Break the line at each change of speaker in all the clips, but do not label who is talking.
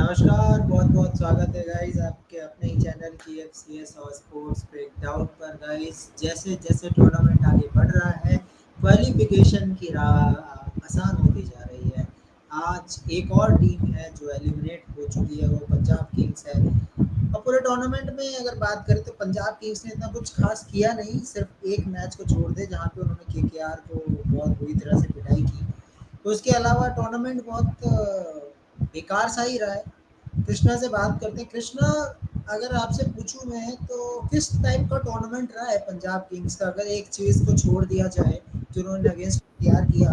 नमस्कार, बहुत-बहुत स्वागत है गाइस आपके अपने ही चैनल PBKS और स्पोर्ट्स ब्रेकडाउन पर गाइस। जैसे-जैसे टूर्नामेंट आगे बढ़ रहा है, क्वालिफिकेशन की राह आसान होती जा रही है। आज एक और टीम है जो एलिमिनेट हो चुकी है, वो पंजाब किंग्स है। और पूरे टूर्नामेंट में अगर बात करें तो पंजाब किंग्स ने इतना कुछ खास किया नहीं, सिर्फ एक मैच को छोड़ दे जहाँ पे उन्होंने केकेआर को बहुत बुरी तरह से पिटाई की। तो उसके अलावा टूर्नामेंट बहुत बेकार सा ही रहा है। कृष्णा से बात करते हैं। कृष्णा, अगर आपसे पूछूं मैं तो किस टाइप का टूर्नामेंट रहा है पंजाब किंग्स का, अगर एक चीज को छोड़ दिया जाए जो उन्होंने अगेंस्ट तैयार किया,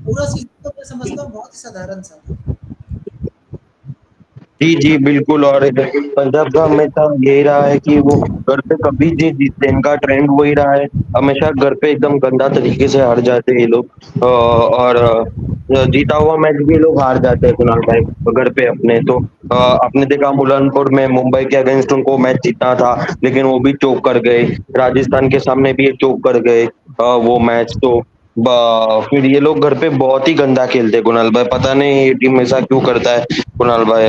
पूरा सीजन तो मैं समझता हूँ बहुत ही साधारण सा था।
जी, जी, बिल्कुल। और पंजाब का हमेशा यही रहा है कि वो घर पे कभी नहीं जीतते, इनका ट्रेंड वही रहा है, हमेशा घर पे एकदम गंदा तरीके से हार जाते हैं ये लोग। और जीता हुआ मैच भी ये लोग हार जाते हैं कुणाल भाई, घर पे अपने। तो आपने देखा बुरहानपुर में मुंबई के अगेंस्ट उनको मैच जीतना था, लेकिन वो भी चोक कर गए। राजस्थान के सामने भी ये चोक कर गए वो मैच। तो फिर ये लोग घर पे बहुत ही गंदा खेलते हैं कुणाल भाई, पता नहीं ये टीम ऐसा क्यों करता है कुणाल भाई।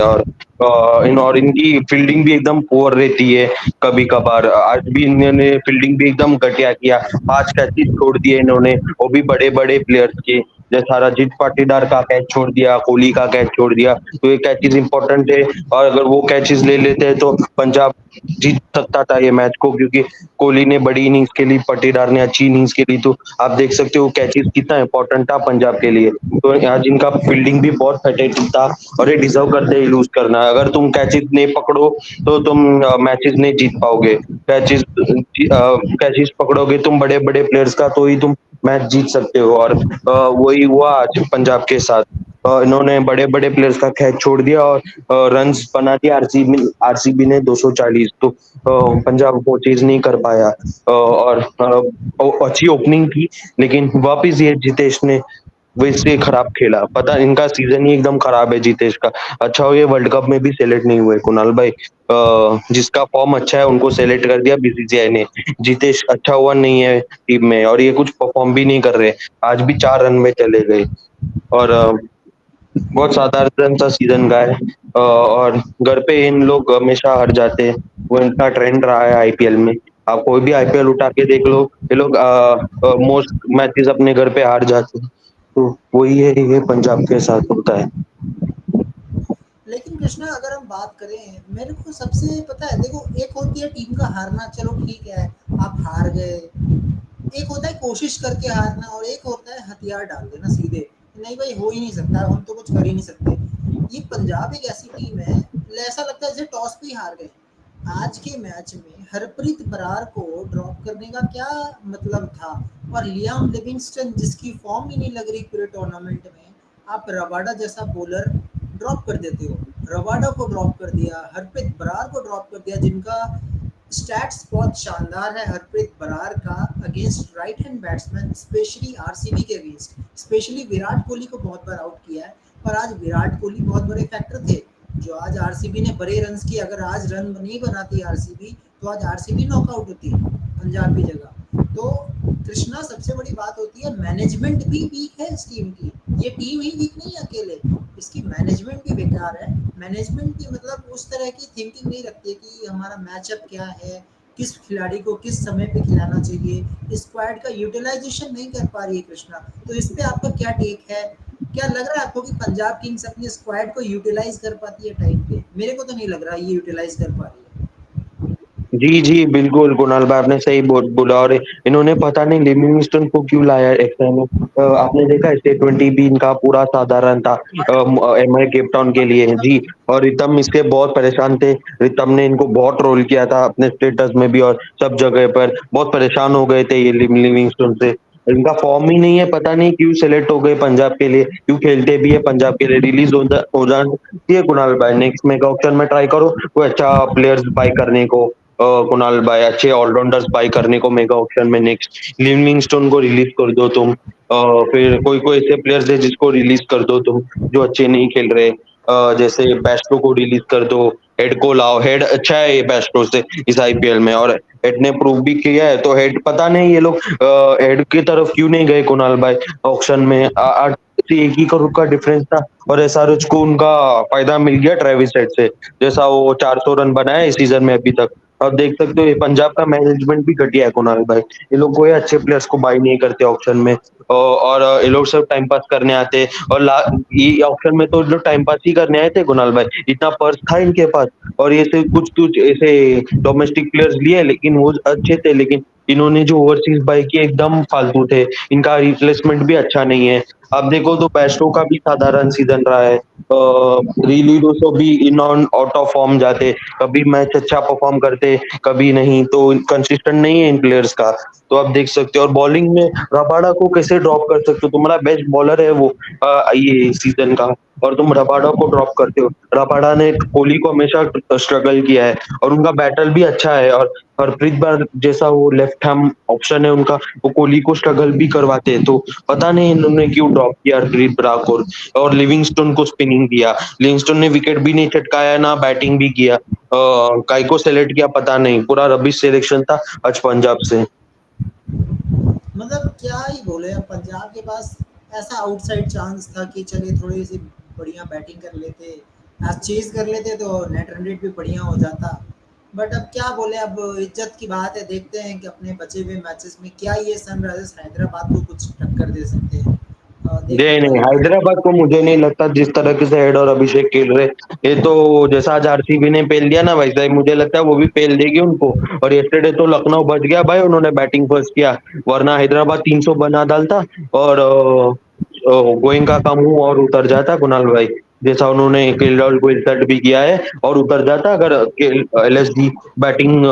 और इनकी फील्डिंग भी एकदम पुअर रहती है कभी कभार। आज भी इन्होंने फील्डिंग भी एकदम घटिया किया, 5 कैचेस छोड़ दिए इन्होंने, वो भी बड़े बड़े प्लेयर्स के। जैसा रजित पाटीदार का कैच छोड़ दिया, कोहली का कैच छोड़ दिया, तो ये कैचेस इंपॉर्टेंट है। और अगर वो कैचेस ले लेते हैं तो पंजाब जीत सकता था ये मैच को, क्योंकि कोहली ने बड़ी इनिंग्स खेली, पाटीदार ने अच्छी इनिंग्स खेली। तो आप देख सकते हो कैचेस कितना इंपॉर्टेंट था पंजाब के लिए। तो आज इनका फील्डिंग भी बहुत पैथेटिक था, और ये डिजर्व करते हैं लूज करना। अगर तुम कैचेस नहीं पकड़ो तो तुम मैचेस नहीं जीत पाओगे। कैचेस पकड़ोगे तुम बड़े बड़े प्लेयर्स का, तो ही तुम मैच जीत सकते हो। और वही हुआ आज पंजाब के साथ। इन्होंने बड़े बड़े प्लेयर्स का कैच छोड़ दिया और रन्स बना दिया आरसीबी ने 240। तो पंजाब वो चीज नहीं कर पाया। और अच्छी ओपनिंग की, लेकिन वापिस ये जितेश ने वैसे खराब खेला। पता इनका सीजन ही एकदम खराब है जितेश का। अच्छा हो ये वर्ल्ड कप में भी सेलेक्ट नहीं हुए कुणाल भाई। जिसका फॉर्म अच्छा है उनको सेलेक्ट कर दिया बीसीसीआई ने। जितेश अच्छा हुआ नहीं है टीम में, और ये कुछ परफॉर्म भी नहीं कर रहे। आज भी 4 रन में चले गए। और बहुत साधारण सा सीजन का है। और घर पे इन लोग हमेशा हार जाते हैं, वो इनका ट्रेंड रहा है आईपीएल में। आप कोई भी आईपीएल उठा के देख लो, ये लोग मोस्ट मैचेस अपने घर पे हार जाते हैं। तो वही है, ये पंजाब के साथ होता है।
लेकिन कृष्णा, अगर हम बात करें, मेरे को सबसे पता है, देखो, एक होती है टीम का हारना, चलो ठीक है, आप हार गए। एक होता है कोशिश करके हारना, और एक होता है हथियार डाल देना सीधे, नहीं भाई हो ही नहीं सकता, हम तो कुछ कर ही नहीं सकते। ये पंजाब एक ऐसी टीम है, ऐसा लगता है जैसे टॉस पे ही हार गए। आज के मैच में हरप्रीत बरार को ड्रॉप करने का क्या मतलब था? और लियाम लिविंगस्टन, जिसकी फॉर्म ही नहीं लग रही पूरे टूर्नामेंट में, आप रबाडा जैसा बॉलर ड्रॉप कर देते हो। रबाडा को ड्रॉप कर दिया, हरप्रीत बरार को ड्रॉप कर दिया, जिनका स्टैट्स बहुत शानदार है हरप्रीत बरार का against right hand batsman, specially RCB के अगेंस्ट। स्पेशली विराट कोहली को बहुत बार आउट किया है, पर आज विराट कोहली बहुत बड़े फैक्टर थे जो आज आरसीबी ने बड़े रन्स किए। अगर आज रन नहीं बनाती आरसीबी तो आज आरसीबी नॉकआउट होती पंजाब की जगह। तो कृष्णा, सबसे बड़ी बात होती है मैनेजमेंट भी वीक है इस टीम की। ये टीम ही वीक नहीं है अकेले, इसकी मैनेजमेंट भी बेकार है। मैनेजमेंट की मतलब उस तरह की थिंकिंग नहीं रखती है कि हमारा मैचअप क्या है, किस खिलाड़ी को किस समय पे खिलाना चाहिए। स्क्वाड का यूटिलाइजेशन नहीं कर पा रही है कृष्णा। तो इस पे आपका क्या टेक है? क्या लग रहा है आपको कि पंजाब किंग्स अपनी स्क्वाड को यूटिलाइज कर पाती है टाइम पे? मेरे को तो नहीं लग रहा ये यूटिलाइज कर पा रही है।
जी, जी, बिल्कुल कुणाल भाई, आपने सही बोला। और इन्होंने पता नहीं लिविंगस्टन को क्यों लाया एक्स्ट्रा में। आपने देखा है T20 भी इनका पूरा साधारण था एमआई केप टाउन के लिए। जी। और रितम इसके बहुत परेशान थे। रितम ने इनको बहुत ट्रोल किया था अपने स्टेटस में भी, और सब जगह पर बहुत परेशान हो गए थे ये लिविंगस्टन से। इनका फॉर्म ही नहीं है, पता नहीं क्यों सेलेक्ट हो गए पंजाब के लिए, क्यों खेलते भी है पंजाब के लिए। रिलीज हो जाती है कुणाल भाई, नेक्स्ट मेगा ऑक्शन में ट्राई करो कोई अच्छा प्लेयर्स बाय करने को। कुणाल भाई, अच्छे ऑलराउंडर्स बाय करने को मेगा ऑक्शन में नेक्स्ट। लिविंगस्टोन को रिलीज कर दो तुम। फिर कोई कोई ऐसे प्लेयर्स है जिसको रिलीज कर दो तुम, जो अच्छे नहीं खेल रहे। जैसे बेस्टो को रिलीज कर दो, हेड को लाओ, हेड अच्छा है ये बेस्टो से इस आईपीएल में, और हेड ने प्रूव भी किया है, तो हेड पता नहीं ये लोग हेड की तरफ क्यों नहीं गए कुणाल भाई ऑक्शन में। 8 से 1 ही करोड़ का डिफरेंस था, और एसआरएच को उनका फायदा मिल गया ट्रेविस हेड से, जैसा वो 400 रन बनाए इस सीजन में अभी तक। अब देख सकते हो ये पंजाब का मैनेजमेंट भी घटिया है कुणाल भाई, ये लोग कोई अच्छे प्लेयर्स को बाय नहीं करते ऑक्शन में, और ये लोग सब टाइम पास करने आते हैं, और ये ऑक्शन में तो लोग टाइम पास ही करने आए थे कुणाल भाई, इतना पर्स था इनके पास, और ये से कुछ कुछ ऐसे डोमेस्टिक प्लेयर्स लिए लेकिन वो अच्छे थे, लेकिन इन्होंने जो ओवरसीज बाय किए एकदम फालतू थे, इनका रिप्लेसमेंट भी अच्छा नहीं है। अब देखो तो बेस्टो का भी साधारण सीजन रहा है, रिली डोसो भी in on out of form जाते, कभी मैच अच्छा परफॉर्म करते, कभी नहीं, तो कंसिस्टेंट नहीं है इन प्लेयर्स का। तो आप देख सकते हो, और बॉलिंग में रबाडा को कैसे ड्रॉप कर सकते हो, तुम्हारा बेस्ट बॉलर है वो ये सीजन का, और तुम रबाडा को ड्रॉप करते हो। रबाडा ने कोहली को हमेशा स्ट्रगल किया है, और उनका बैटल भी अच्छा है, और हरप्रीत बार जैसा वो लेफ्ट हैंड ऑप्शन है उनका, वो कोहली को स्ट्रगल भी करवाते हैं, तो पता नहीं इन्होंने क्यों ड्रॉप किया हरप्रीत ब्रार को, और लिविंगस्टोन को स्पिनिंग किया, लिविंगस्टोन ने विकेट भी नहीं चटकाया ना बैटिंग भी किया, काय को सेलेक्ट किया पता नहीं, पूरा रबिश सिलेक्शन था आज पंजाब से।
मतलब क्या ही बोले, अब पंजाब के पास ऐसा आउटसाइड चांस था कि चलिए थोड़ी सी बढ़िया बैटिंग कर लेते, आज चेज कर लेते तो नेट रन रेट भी बढ़िया हो जाता। बट अब क्या बोले, अब इज्जत की बात है, देखते हैं कि अपने बचे हुए मैचेस में क्या ये सनराइजर्स हैदराबाद को कुछ टक्कर दे सकते हैं। देखने
नहीं
का
नहीं,
ही है।
हैदराबाद को मुझे नहीं लगता, जिस तरह से हेड और अभिषेक खेल रहे, ये तो जैसा आज आरसीबी ने पेल दिया ना वैसा ही मुझे लगता है वो भी पेल देगी उनको। और यस्टरडे तो लखनऊ बच गया भाई, उन्होंने बैटिंग फर्स्ट किया, वरना हैदराबाद 300 बना डालता, और गोइंका का मुंह और उतर जाता कुणाल भाई, जैसा उन्होंने केएल को इंसल्ट भी किया है, और उतर जाता अगर एलएसडी बैटिंग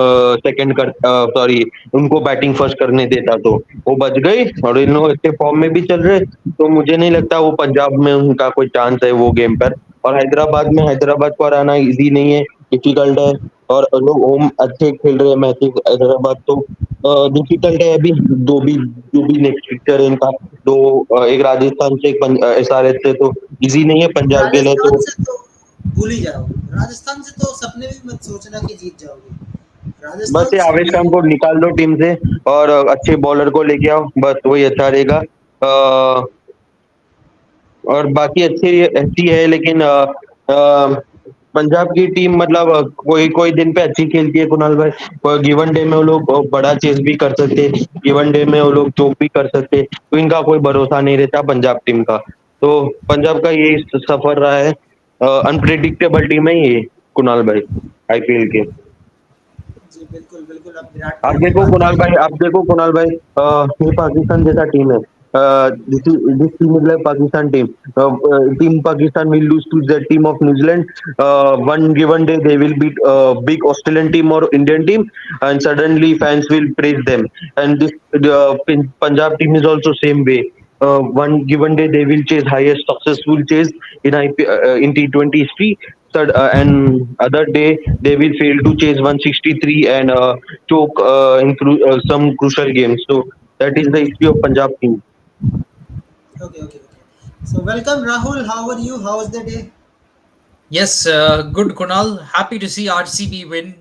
सेकंड कर, सॉरी, उनको बैटिंग फर्स्ट करने देता, तो वो बच गई, और इन लोग अच्छे फॉर्म में भी चल रहे, तो मुझे नहीं लगता वो पंजाब में उनका कोई चांस है वो गेम पर। और हैदराबाद को हराना इजी नहीं है, डिफिकल्ट है, और लोग होम अच्छे खेल रहे हैं मैचेस, हैदराबाद तो डिफिकल्ट है अभी। जो भी नेक्स्ट फिक्चर है इनका, दो एक राजस्थान से, एक एसआरएच से, तो इजी नहीं है पंजाब के लिए
राजस्थान
तो।
से तो भूल ही जाओ, राजस्थान से तो सपने भी मत सोचना कि जीत जाओगे।
बस
राजस्थान
ये
से
आवेश
भी
खान को निकाल दो टीम से, और अच्छे बॉलर को लेके आओ, बस वही अच्छा रहेगा। और बाकी अच्छी अच्छी है, लेकिन पंजाब की टीम मतलब कोई कोई दिन पे अच्छी खेलती है कुणाल भाई, कोई गिवन डे में वो लोग बड़ा चेस भी कर सकते, गिवन डे में वो लोग चोक भी कर सकते, तो इनका कोई भरोसा नहीं रहता पंजाब टीम का। तो पंजाब का ये सफर रहा है, अनप्रिडिक्टेबल टीम है ये कुणाल भाई आईपीएल के।
जी बिल्कुल बिल्कुल, अब विराट कोहली की बात
कुणाल
करेंगे
भाई,
तो
आप देखो कुणाल भाई, ये पाकिस्तान जैसा टीम है, this team is like Pakistan team, team Pakistan will lose to the team of New Zealand, one given day they will beat big Australian team or Indian team, and suddenly fans will praise them, and this Punjab team is also same way, one given day they will chase highest successful chase in T20 history, and other day they will fail to chase 163 and choke some crucial games. So that is the history of Punjab team.
okay, okay, okay. So welcome Rahul, how are you? How was the day?
Yes, good Kunal. Happy to see RCB win.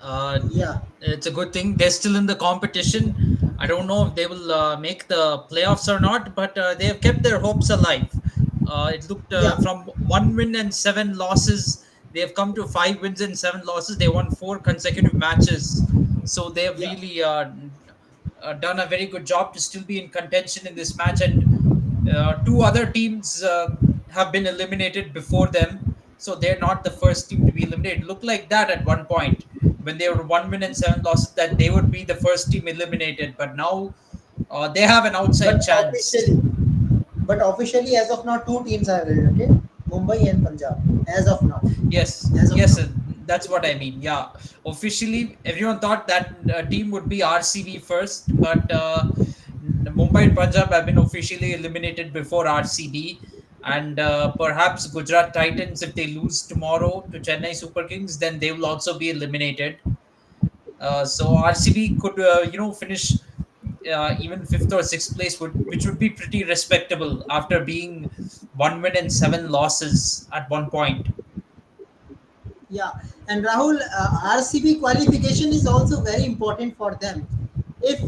Uh,
Yeah,
it's a good thing. They're still in the competition. I don't know if they will make the playoffs or not, but they have kept their hopes alive. It looked
yeah,
from 1 win and 7 losses, they have come to 5 wins and 7 losses. They won 4 consecutive matches. So they have
yeah.
really done a very good job to still be in contention in this match. And two other teams have been eliminated before them, so they're not the first team to be eliminated. It looked like that at one point when they were 1 win and 7 losses, that they would be the first team eliminated. But now they have an outside
But
chance.
officially, but officially as of now, two teams are okay. Mumbai and Punjab. As of now,
Yes,
as of
yes,
now.
that's what I mean. Yeah, officially, everyone thought that team would be RCB first, but Mumbai and Punjab have been officially eliminated before RCB, and perhaps Gujarat Titans, if they lose tomorrow to Chennai Super Kings, then they will also be eliminated. So RCB could, finish even fifth or sixth place, which would be pretty respectable after being one win and seven losses at one point.
Yeah, and Rahul, RCB qualification is also very important for them. If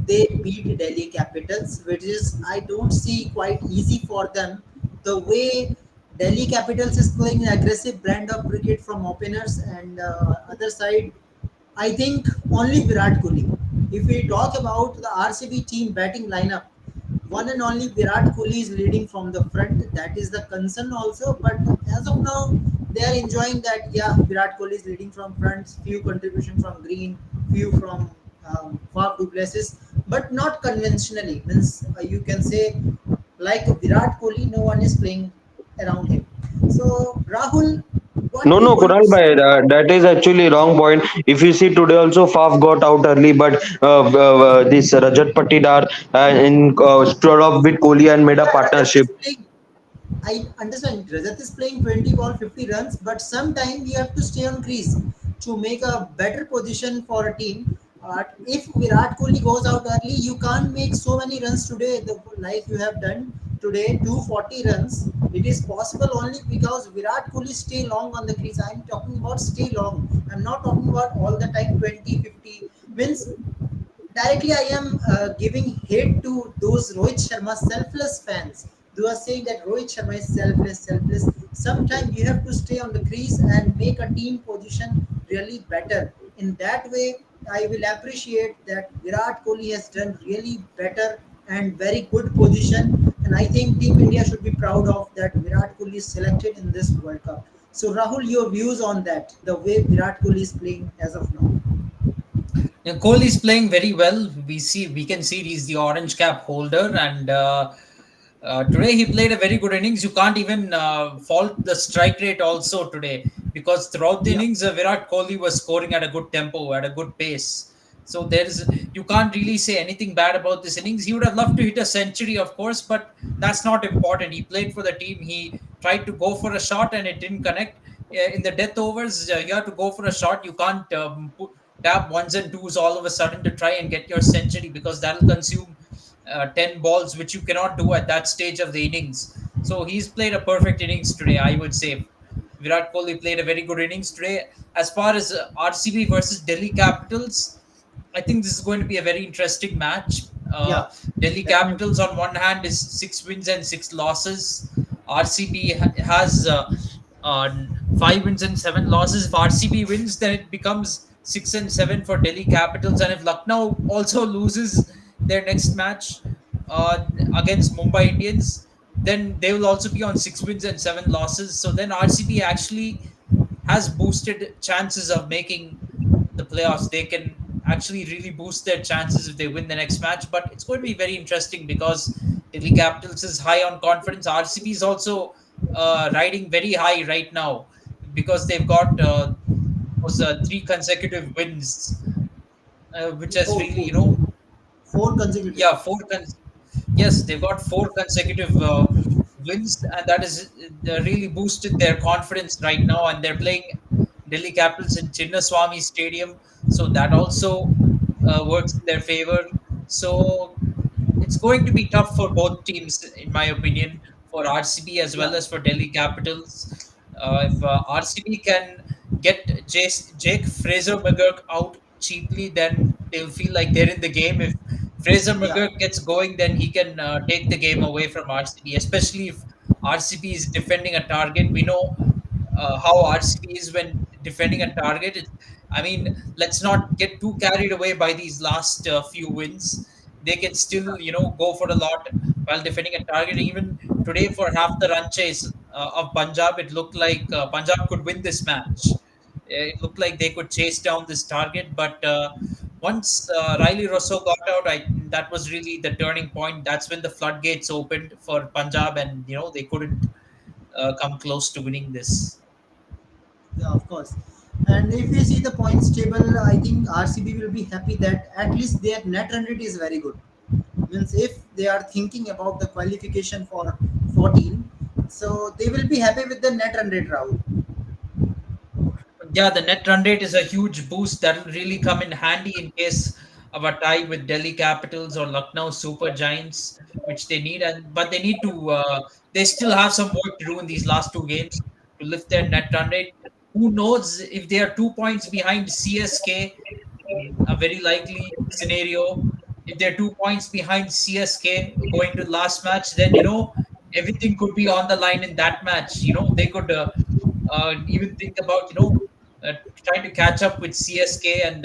they beat Delhi Capitals, which is I don't see quite easy for them, the way Delhi Capitals is playing an aggressive brand of cricket from openers, and other side, I think only Virat Kohli. If we talk about the RCB team batting lineup, one and only Virat Kohli is leading from the front. That is the concern also. But as of now, they are enjoying that. Yeah, Virat Kohli is leading from front. Few contribution from Green, few from Faf du Plessis, but not conventionally. Means you can say like Virat Kohli, no one is playing around him. So Rahul, what
No,
do you
no,
want
Kunal
to say?
bhai, that is actually wrong point. If you see today also Faf got out early, but this Rajat Patidar stood up with Kohli and made a
Yeah, Rajat is
partnership.
playing. I understand Rajat is playing 20 ball 50 runs, but sometimes you have to stay on crease to make a better position for a team. If Virat Kohli goes out early, you can't make so many runs today, like you have done today, 240 runs. It is possible only because Virat Kohli stay long on the crease. I'm talking about stay long. I'm not talking about all the time 20, 50. Means directly I am giving hate to those Rohit Sharma selfless fans. They are saying that Rohit Sharma is selfless, selfless. Sometimes you have to stay on the crease and make a team position really better. In that way, I will appreciate that Virat Kohli has done really better and very good position. And I think Team India should be proud of that Virat Kohli is selected in this World Cup. So Rahul, your views on that, the way Virat Kohli is playing as of now.
Kohli is playing very well. We can see he's the orange cap holder, and today he played a very good innings. You can't even fault the strike rate also today, because throughout the
Yeah.
innings, Virat Kohli was scoring at a good tempo, at a good pace. So there's you can't really say anything bad about this innings. He would have loved to hit a century, of course, but that's not important. He played for the team. He tried to go for a shot and it didn't connect. In the death overs, you have to go for a shot. You can't tap ones and twos all of a sudden to try and get your century, because that'll consume 10 balls, which you cannot do at that stage of the innings. So he's played a perfect innings today, I would say. Virat Kohli played a very good innings today. As far as RCB versus Delhi Capitals, I think this is going to be a very interesting match.
Yeah,
Delhi
definitely.
Capitals on one hand is 6 wins and 6 losses. RCB has uh, 5 wins and 7 losses. If RCB wins, then it becomes 6 and 7 for Delhi Capitals. And if Lucknow also loses their next match uh, against Mumbai Indians, then they will also be on 6 wins and 7 losses. So then RCB actually has boosted chances of making the playoffs. They can actually really boost their chances if they win the next match. But it's going to be very interesting because Delhi Capitals is high on confidence. RCB is also riding very high right now because they've got those 3 consecutive wins, which has
Four,
really,
four,
you know,
four consecutive.
yeah, yes, they've got 4 consecutive wins, and that has really boosted their confidence right now. And they're playing Delhi Capitals in Chinnaswamy Stadium, so that also works in their favor. So it's going to be tough for both teams, in my opinion, for RCB as
Yeah,
well as for Delhi Capitals. If RCB can get Jake Fraser McGurk out cheaply, then they'll feel like they're in the game. If Fraser
yeah,
McGurk gets going, then he can take the game away from RCB, especially if RCB is defending a target. We know how RCB is when defending a target. I mean, let's not get too carried away by these last few wins. They can still, go for a lot while defending a target. Even today, for half the run chase of Punjab, it looked like Punjab could win this match. It looked like they could chase down this target, but once Riley Rosso got out, that was really the turning point. That's when the floodgates opened for Punjab, and they couldn't come close to winning this.
yeah, of course. And if we see the points table, I think RCB will be happy that at least their net run rate is very good. Means if they are thinking about the qualification for 14, so they will be happy with the net run rate, Rahul.
Yeah, the net run rate is a huge boost that will really come in handy in case of a tie with Delhi Capitals or Lucknow Super Giants. which they need, and but they need to. They still have some work to do in these last two games to lift their net run rate. Who knows if they are 2 points behind CSK? A very likely scenario. If they're 2 points behind CSK going to the last match, then everything could be on the line in that match. They could even think about trying to catch up with CSK and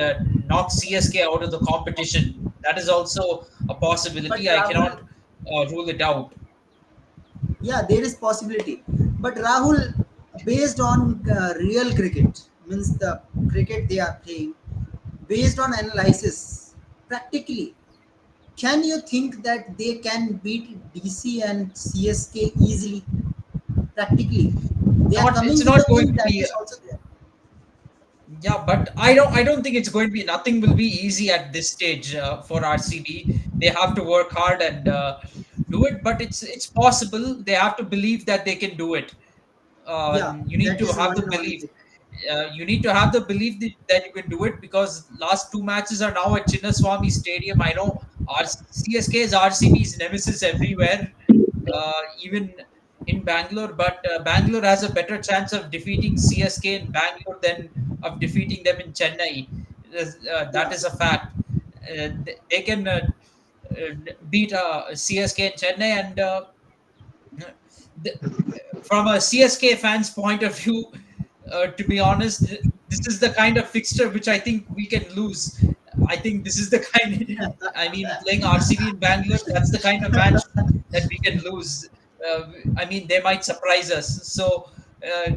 knock CSK out of the competition. That is also a
But
possibility. I
Rahul,
cannot rule it out.
yeah, there is possibility. But Rahul, based on real cricket, means the cricket they are playing, based on analysis, practically, can you think that they can beat DC and CSK easily? Practically, they are
Not
coming
It's
with
not
the
going
win.
to
That
be.
is also there.
Yeah, but I don't think it's going to be. Nothing will be easy at this stage for RCB. They have to work hard and do it, but it's possible. They have to believe that they can do it.
Yeah,
You need
that
to
is
have
one
the
and only
belief.
thing.
You need to have the belief that you can do it, because last two matches are now at Chinnaswamy Stadium. I know CSK's RCB's nemesis everywhere, even in Bangalore. But Bangalore has a better chance of defeating CSK in Bangalore than of defeating them in Chennai. That
Yeah,
is a fact. They can beat CSK in Chennai, and the, from a CSK fan's point of view, to be honest, this is the kind of fixture which I think we can lose. I think this is the kind. I mean, playing RCB in Bangalore, that's the kind of match that we can lose. I mean, they might surprise us. So, uh,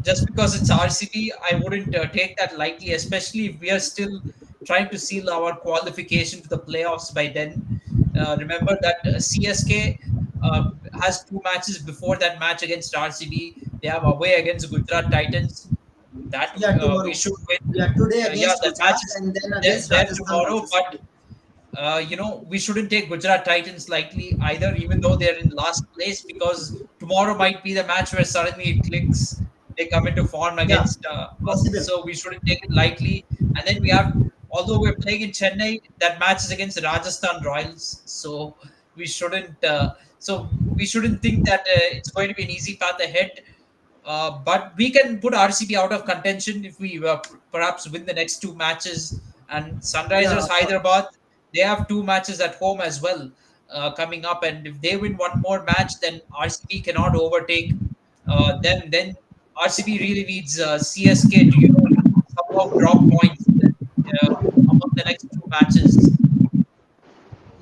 just because it's RCB, I wouldn't take that lightly, especially if we are still trying to seal our qualification to the playoffs by then. Remember that CSK has two matches before that match against RCB. They have away against Gujarat Titans. That
yeah,
we
tomorrow.
should win.
Yeah, today
Yeah,
against
that match
Gujarat
is
and then
there,
against
there
Rajasthan
tomorrow.
Royals.
But we shouldn't take Gujarat Titans lightly either, even though they're in last place, because tomorrow might be the match where suddenly it clicks. They come into form
Yeah,
against us,
possible.
so we shouldn't take it lightly. And then we have, although we're playing in Chennai, that match is against the Rajasthan Royals, so we shouldn't. We shouldn't think that it's going to be an easy path ahead. But we can put RCB out of contention if we perhaps win the next two matches. And
Yeah,
Sunrisers
of course.
Hyderabad, they have two matches at home as well coming up. And if they win one more match, then RCB cannot overtake them. Then RCB really needs CSK to somehow drop points among the next two matches.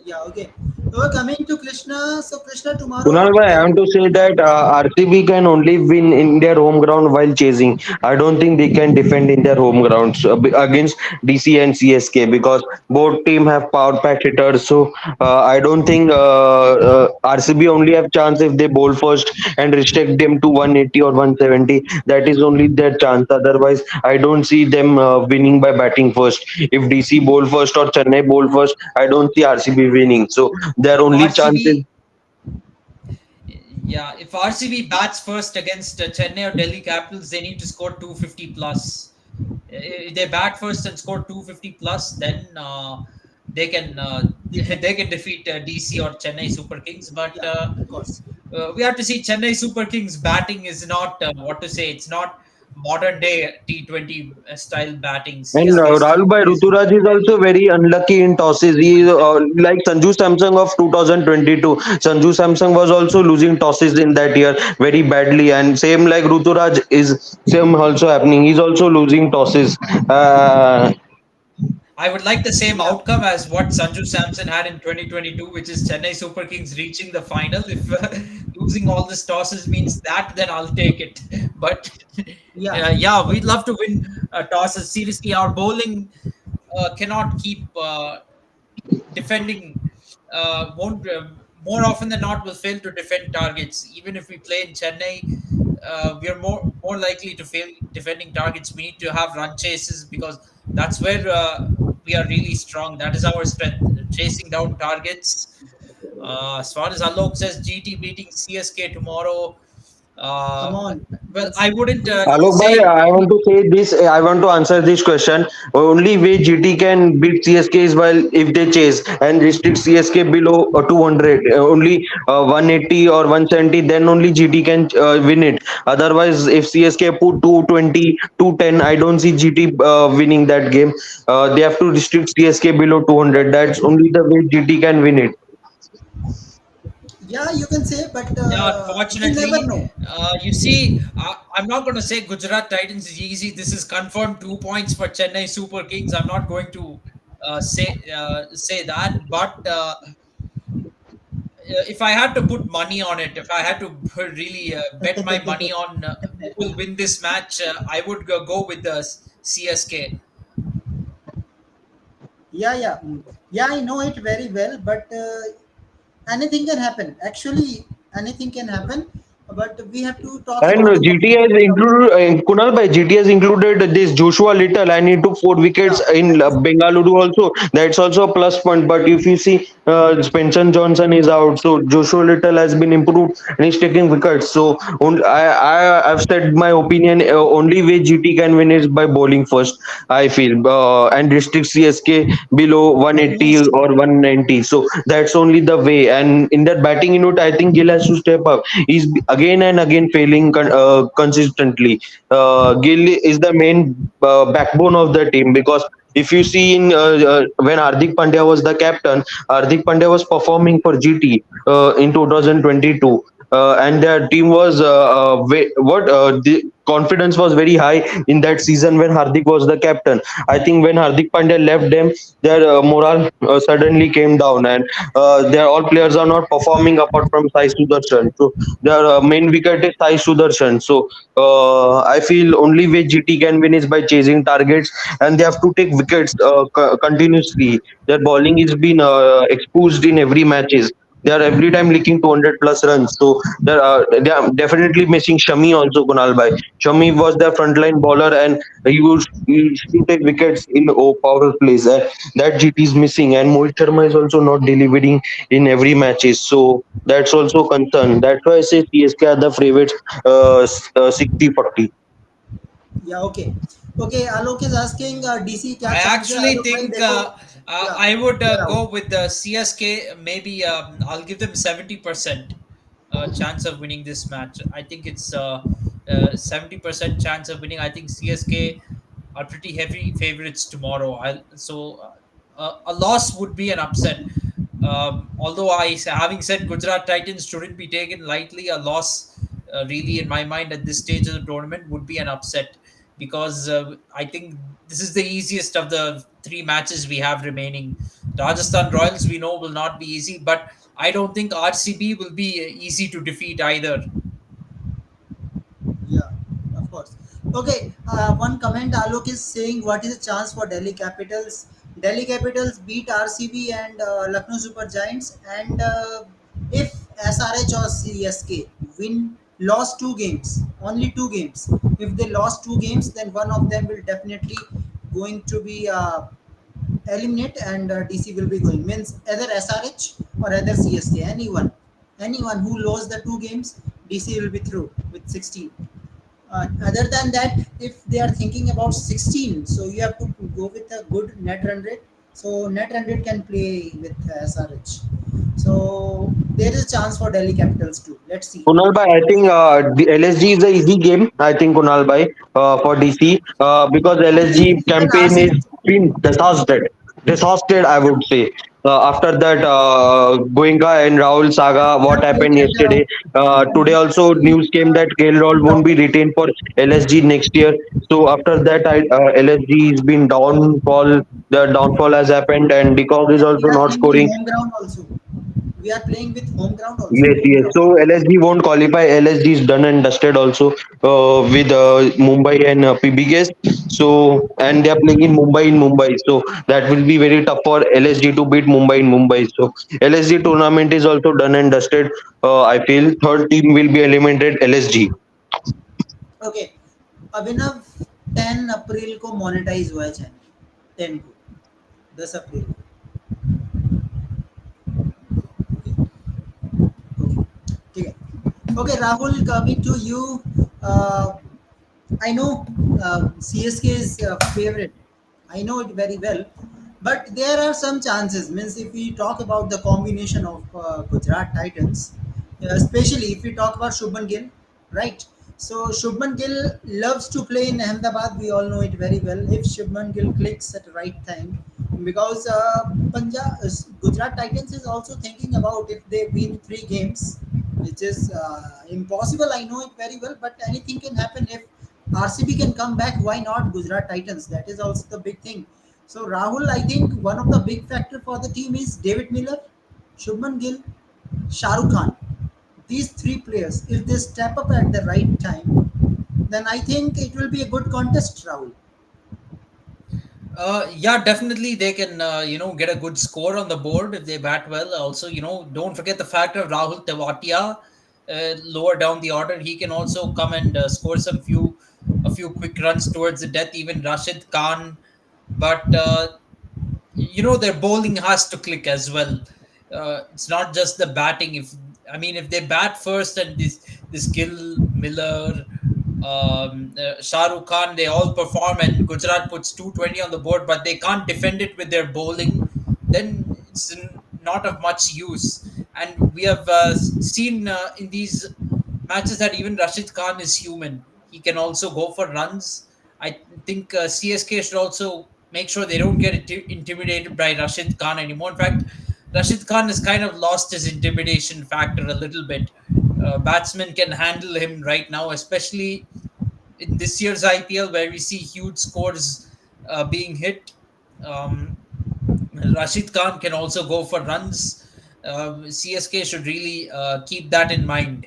Yeah, okay. So coming to Krishna. So Krishna,
Kunal
tomorrow,
bhai, I want to say that RCB can only win in their home ground while chasing. I don't think they can defend in their home grounds against DC and CSK, because both team have power pack hitters. So I don't think RCB only have chance if they bowl first and restrict them to 180 or 170. That is only their chance. Otherwise, I don't see them winning by batting first. If DC bowl first or Chennai bowl first, I don't see RCB winning. So their
If
only chance is.
RCB Yeah, if RCB bats first against Chennai or Delhi Capitals, they need to score 250 plus. If they bat first and score 250 plus, then they can
they can.
they can defeat DC or Chennai Super Kings. But
Yeah, of course.
we have to see, Chennai Super Kings batting is not what to say. It's not modern day T20 style batting.
And
CSK still
Rahul Bhai
plays
Ruturaj is
very.
also very unlucky in tosses. He is like Sanju Samsung of 2022. Sanju Samsung was also losing tosses in that year very badly, and same like Ruturaj is same also happening. He's also losing tosses. Uh,
I would like the same
Yeah,
outcome as what Sanju Samson had in 2022, which is Chennai Super Kings reaching the final. If losing all the tosses means that, then I'll take it. But
yeah,
yeah, we'd love to win tosses. Seriously, our bowling cannot keep defending. Won't More often than not will fail to defend targets. Even if we play in Chennai, we are more likely to fail defending targets. We need to have run chases, because that's where we are really strong. That is our strength, chasing down targets. As far as Alok says, GT beating CSK tomorrow. Uh,
Come on,
well,
that's
I wouldn't
Alok bhai,
say.
I want to say this. I want to answer this question. Only way GT can beat CSK is while if they chase and restrict CSK below 200, only 180 or 170. Then only GT can win it. Otherwise, if CSK put 220, 210, I don't see GT winning that game. They have to restrict CSK below 200. That's only the way GT can win it.
yeah, you can say, but
Yeah,
you never
unfortunately,
know.
you see, I'm not going to say Gujarat Titans is easy. This is confirmed 2 points for Chennai Super Kings. I'm not going to say that, but if I had to put money on it, if I had to really bet my money on who will win this match, I would go with the CSK.
Yeah, yeah, yeah. I know it very well, but anything can happen. Actually, anything can happen. But we have to talk
And
about the
GT has
competitive ground.
included Kunal by GT has included this Joshua Little and he took 4 wickets
Yeah,
in Bengaluru also. That's also a plus point. But if you see Spencer Johnson is out, so Joshua Little has been improved and he's taking wickets. So I've said my opinion. Only way GT can win is by bowling first. I feel and restrict CSK below 180
almost.
or 190. So that's only the way. And in that batting unit, I think Gill has to step up. He's again and again failing consistently. Gill is the main backbone of the team because if you see in when Hardik Pandya was the captain, Hardik Pandya was performing for GT in 2022. And their team was the confidence was very high in that season when Hardik was the captain. I think when Hardik Pandya left them, their morale suddenly came down, and their all players are not performing apart from Sai Sudarshan. So their main wicket is Sai Sudarshan. So I feel only way GT can win is by chasing targets, and they have to take wickets continuously. Their bowling is been exposed in every matches. They are every time leaking 200 plus runs. So they are definitely missing Shami also, Kunal Bhai. Shami was their frontline bowler and he used to take wickets in power plays. That GT is missing and Mohit Sharma is also not delivering in every matches. So that's also concern. That's why I say CSK are the favorites 60-40.
Yeah, okay, okay. Alok is asking DC क्या
I
chance है
actually
आलोक भाई
think
देखो. Yeah,
I would
you're out.
go with the CSK. Maybe I'll give them 70% chance of winning this match. I think it's 70% chance of winning. I think CSK are pretty heavy favorites tomorrow. A loss would be an upset. Although having said Gujarat Titans shouldn't be taken lightly, a loss really in my mind at this stage of the tournament would be an upset because I think this is the easiest of the three matches we have remaining. Rajasthan Royals we know will not be easy, but I don't think RCB will be easy to defeat either.
Yeah, of course. Okay, one comment Alok is saying what is the chance for Delhi Capitals? Delhi Capitals beat RCB and Lucknow Super Giants, and if SRH or CSK lost two games, only two games. If they lost two games, then one of them will definitely going to be eliminate, and DC will be going. Means either SRH or either CSK. Anyone who lost the two games, DC will be through with 16. Other than that, if they are thinking about 16, so you have to go with a good net run rate. So net run rate can play with SRH. So there is a chance for Delhi Capitals too. Let's see.
Kunal Bhai, I think the LSG is a easy game. I think Kunal Bhai for DC because LSG
Even
campaign is
RCB.
been disastered. I would say. After that, Goenka and Rahul saga,
We
what
have played
happened
and
yesterday? Today also news came that KL won't be retained for LSG next year. So after that, LSG has been downfall. The downfall has happened, and Dekog is
and we
also
are
not
playing in
scoring.
home ground also. We are playing with home ground also.
Yes,
Home
yes.
ground.
So LSG won't qualify. LSG is done and dusted also with Mumbai and PBKS. So and they are playing in Mumbai. So that will be very tough for LSG to beat Mumbai in Mumbai. So LSG tournament is also done and dusted. I feel third team will be eliminated. LSG.
Okay. अभिनव 10 अप्रैल को monetise हुआ है channel 10 को 10 अप्रैल को okay okay ठीक है Okay, Rahul, coming to you. Uh, I know CSK is favorite. I know it very well, but there are some chances. Means if we talk about the combination of Gujarat Titans, especially if we talk about Shubman Gill, right? So Shubman Gill loves to play in Ahmedabad. We all know it very well. If Shubman Gill clicks at the right time, because Gujarat Titans is also thinking about if they win 3 games, which is impossible. I know it very well, but anything can happen if RCB can come back. Why not Gujarat Titans? That is also the big thing. So Rahul, I think one of the big factor for the team is David Miller, Shubman Gill, Shah Rukh Khan. These 3 players, if they step up at the right time, then I think it will be a good contest, Rahul.
Yeah, definitely they can, get a good score on the board if they bat well. Also, don't forget the factor of Rahul Tewatia, lower down the order. He can also come and score a few quick runs towards the death. Even Rashid Khan, but their bowling has to click as well. It's not just the batting. If they bat first and this Gill, Miller, Shah Rukh Khan, they all perform and Gujarat puts 220 on the board, but they can't defend it with their bowling, then it's not of much use. And we have seen in these matches that even Rashid Khan is human. He can also go for runs. I think CSK should also make sure they don't get intimidated by Rashid Khan anymore. In fact, Rashid Khan has kind of lost his intimidation factor a little bit. Batsmen can handle him right now, especially in this year's IPL where we see huge scores being hit. Um, Rashid Khan can also go for runs. CSK should really keep that in mind.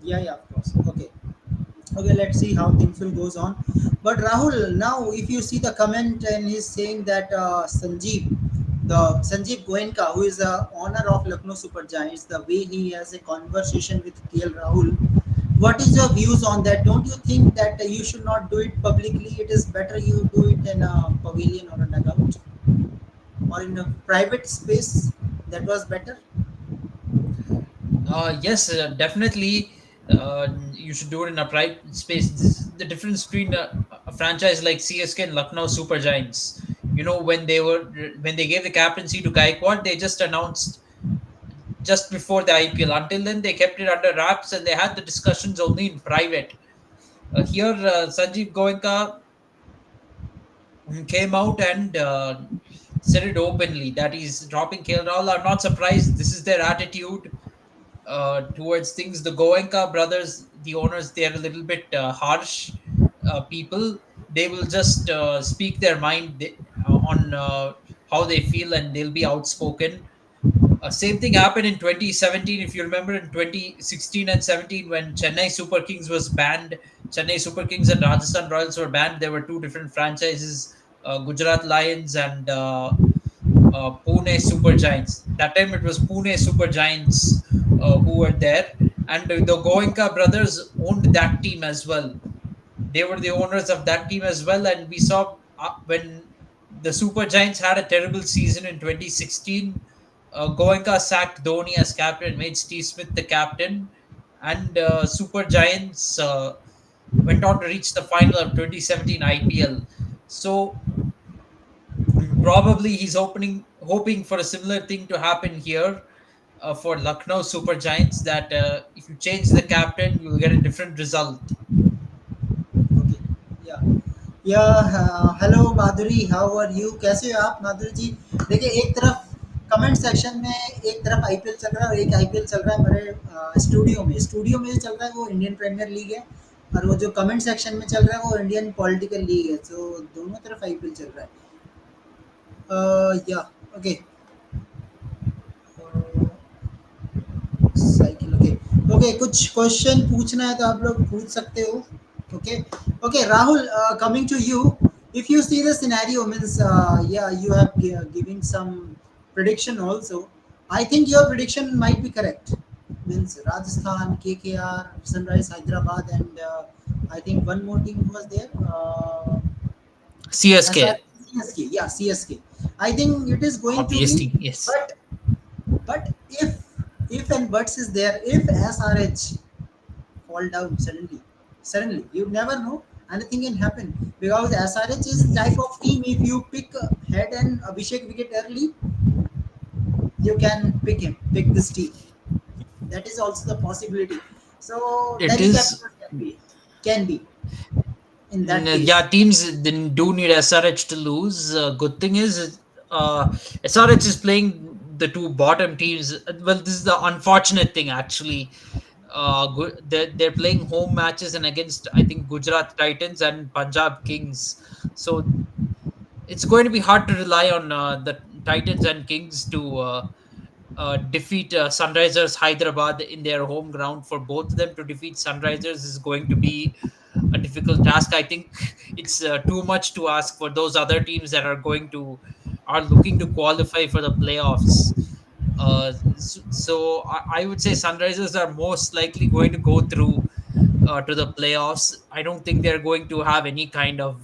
Yeah, yeah, of course. Okay. Okay, let's see how things will goes on. But Rahul, now if you see the comment and he's saying that Sanjeev Goenka, who is the owner of Lucknow Super Giants, the way he has a conversation with KL Rahul, what is your views on that? Don't you think that you should not do it publicly? It is better you do it in a pavilion or a dugout or in a private space. That was better.
Yes, definitely. You should do it in a private space. This is the difference between a franchise like CSK and Lucknow Super Giants. When they gave the captaincy to Gaikwad, they just announced just before the IPL. Until then, they kept it under wraps and they had the discussions only in private. Here, Sanjeev Goenka came out and said it openly that he's dropping KL Rahul. I'm not surprised. This is their attitude towards things. The Goenka brothers, the owners, they're a little bit harsh people. They will just speak their mind on how they feel and they'll be outspoken. Same thing happened in 2017. If you remember, in 2016 and 17, when Chennai Super Kings was banned, Chennai Super Kings and Rajasthan Royals were banned. There were two different franchises, Gujarat Lions and Pune Super Giants. That time it was Pune Super Giants who were there, and the Goenka brothers owned that team as well. They were the owners of that team as well, and we saw when the Super Giants had a terrible season in 2016. Goenka sacked Dhoni as captain, made Steve Smith the captain, and Super Giants went on to reach the final of 2017 IPL. So probably he's hoping for a similar thing to happen here for Lucknow Super Giants. That if you change the captain, you'll get a different result.
Okay. Yeah. या hello Madhuri how are you कैसे हो आप माधुरी जी देखिए एक तरफ comment section में एक तरफ आईपीएल चल रहा है और एक आईपीएल चल रहा है हमारे स्टूडियो में जो चल रहा है वो इंडियन प्रीमियर लीग है और वो जो कमेंट सेक्शन में चल रहा है वो इंडियन पॉलिटिकल लीग है तो दोनों तरफ आईपीएल चल रहा है या ओके साइकिल ओके ओके कुछ क्वेश्चन पूछना है तो आप लोग पूछ सकते हो okay okay Rahul coming to you if you see the scenario means yeah you have giving some prediction also. I think your prediction might be correct means Rajasthan KKR Sunrise Hyderabad and I think one more team was there
CSK,
CSK yeah CSK. I think it is going to be
obviously, yes.
but if If and buts is there, if SRH fall down suddenly, you never know. Anything can happen because SRH is type of team. If you pick head and Abhishek wicket early, you can pick this team. That is also the possibility. So
It
Delhi
is.
Capitals can be in that
Yeah,
case.
teams then do need SRH to lose. Good thing is, SRH is playing the two bottom teams. Well, this is the unfortunate thing actually. They're playing home matches and against, I think, Gujarat Titans and Punjab Kings. So it's going to be hard to rely on the Titans and Kings to defeat Sunrisers Hyderabad in their home ground. For both of them to defeat Sunrisers is going to be a difficult task. I think it's too much to ask for those other teams that are looking to qualify for the playoffs. So I would say Sunrisers are most likely going to go through to the playoffs. I don't think they're going to have any kind of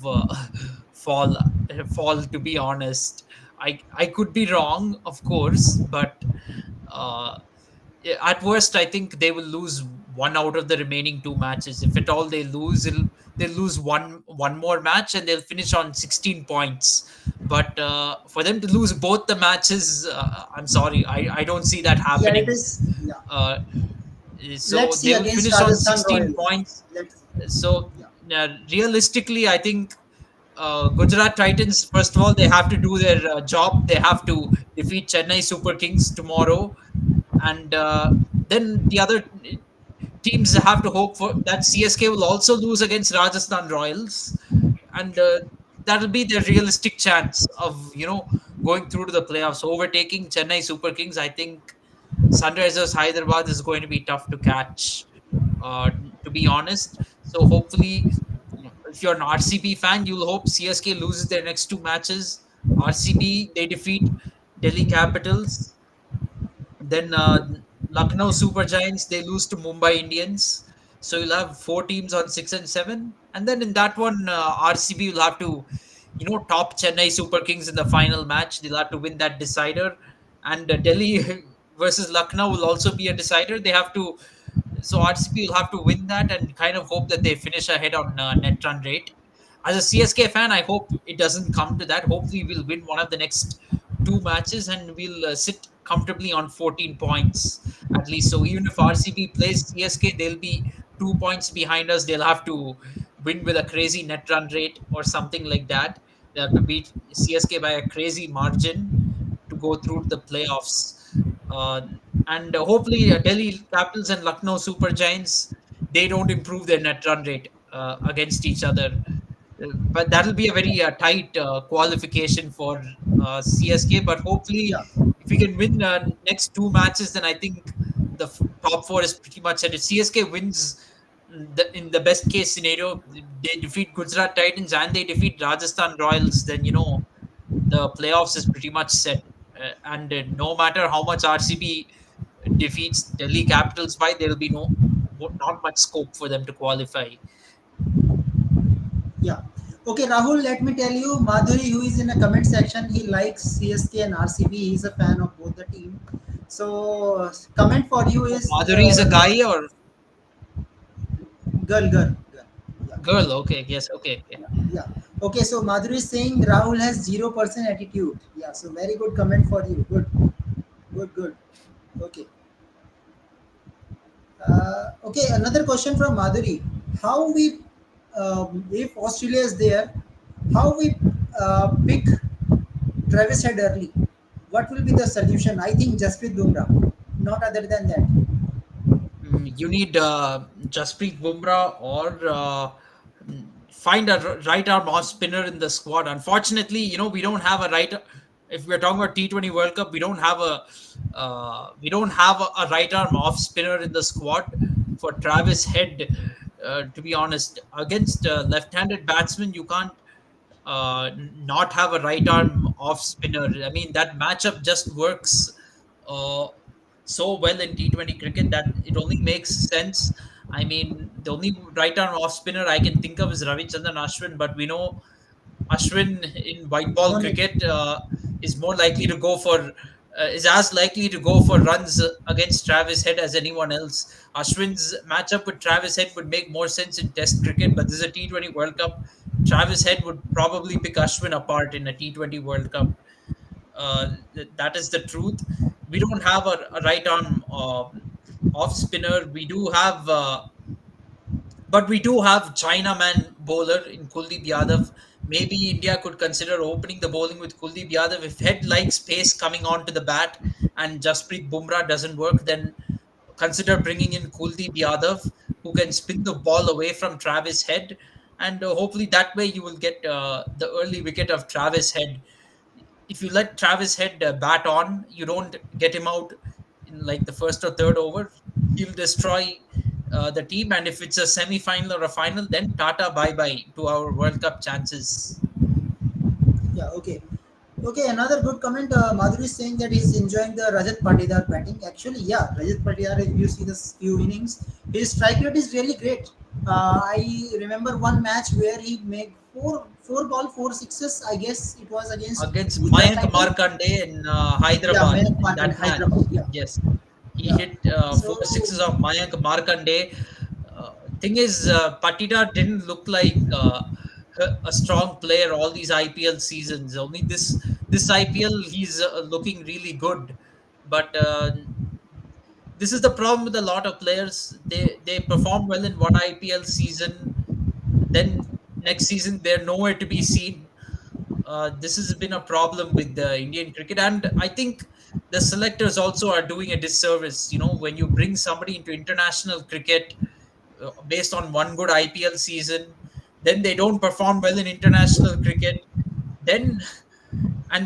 fall fall. To be honest, I could be wrong, of course, but uh, at worst, I think they will lose one out of the remaining two matches. If at all they lose, they'll lose one more match and they'll finish on 16 points. But for them to lose both the matches, I'm sorry, I don't see that
Yeah, it
happening.
is. Yeah.
Uh, so
Let's see
they will
against
finish on
Rajasthan
16
Royals.
points.
Let's see.
So
Yeah.
realistically, I think Gujarat Titans, first of all, they have to do their job. They have to defeat Chennai Super Kings tomorrow, and then the other teams have to hope for that CSK will also lose against Rajasthan Royals, and that'll be their realistic chance of going through to the playoffs, overtaking Chennai Super Kings. I think Sunrisers Hyderabad is going to be tough to catch, uh, to be honest. So hopefully, if you're an RCB fan, you'll hope CSK loses their next two matches. RCB, they defeat Delhi Capitals, then Lucknow Super Giants, they lose to Mumbai Indians. So you'll have four teams on 6 and 7, and then in that one, RCB will have to, top Chennai Super Kings in the final match. They'll have to win that decider, and Delhi versus Lucknow will also be a decider. They have to, so RCB will have to win that and kind of hope that they finish ahead on net run rate. As a CSK fan, I hope it doesn't come to that. Hopefully, we'll win one of the next two matches and we'll sit comfortably on 14 points at least. So even if RCB plays CSK, they'll be 2 points behind us. They'll have to win with a crazy net run rate or something like that. They have to beat CSK by a crazy margin to go through to the playoffs. Uh, and hopefully, Delhi Capitals and Lucknow Super Giants, they don't improve their net run rate against each other. But that'll be a very tight qualification for CSK. But hopefully,
Yeah.
if we can win next two matches, then I think the top four is pretty much set. If CSK wins, in the best case scenario, they defeat Gujarat Titans and they defeat Rajasthan Royals, then the playoffs is pretty much set. And no matter how much RCB defeats Delhi Capitals by, there will be not much scope for them to qualify.
Yeah. Okay, Rahul, let me tell you, Madhuri, who is in the comment section, he likes CSK and RCB. He's a fan of both the team. So, comment for you
Oh,
is
Madhuri is a guy or
girl. Yeah.
girl? Okay, yes, okay, okay.
Yeah. Okay, so Madhuri is saying Rahul has 0% attitude. Yeah, so very good comment for you. Good. Okay. Okay, another question from Madhuri. How we, if Australia is there, how we pick Travis Head early? What will be the solution? I think Jasprit Bumrah, not other than that.
You need Jasprit Bumrah or find a right arm off spinner in the squad. Unfortunately, we don't have a right. If we're talking about T20 World Cup, we don't have a right arm off spinner in the squad for Travis Head. To be honest, against left-handed batsmen, you can't not have a right arm off spinner. I mean, that matchup just works uh, so well in T20 cricket that it only makes sense. I mean, the only right arm off spinner I can think of is Ravichandran Ashwin, but we know Ashwin in white ball
Dhoni.
cricket is more likely to go for is as likely to go for runs against Travis Head as anyone else. Ashwin's matchup with Travis Head would make more sense in Test cricket, but this is a T20 World Cup. Travis Head would probably pick Ashwin apart in a T20 World Cup. That is the truth. We don't have a right arm off spinner. But we do have Chinaman bowler in Kuldeep Yadav. Maybe India could consider opening the bowling with Kuldeep Yadav. If Head likes pace coming onto the bat and Jasprit Bumrah doesn't work, then consider bringing in Kuldeep Yadav, who can spin the ball away from Travis Head. And hopefully that way you will get the early wicket of Travis Head. If you let Travis Head bat on, you don't get him out in like the first or third over, he'll destroy the team. And if it's a semi final or a final, then Tata bye bye to our World Cup chances.
Yeah, okay. Okay, another good comment. Madhuri is saying that he's enjoying the Rajat Patidar batting. Actually, yeah, Rajat Patidar, if you see this few innings, his strike rate is really great. I remember one match where he made four ball, four sixes. I guess it was against
Against
Gujarat
Mayank
Titans.
Markande in
Yeah,
Hyderabad
Mayank
in
Markand,
that match.
Hyderabad. Yeah,
Yes, he
yeah.
hit
So
four sixes of Mayank Markande. Thing is, Patida didn't look like a strong player all these IPL seasons. Only this IPL he's looking really good, but this is the problem with a lot of players. They perform well in one IPL season, then next season they're nowhere to be seen. This has been a problem with the Indian cricket, and I think the selectors also are doing a disservice. You know, when you bring somebody into international cricket based on one good IPL season, then they don't perform well in international cricket. Then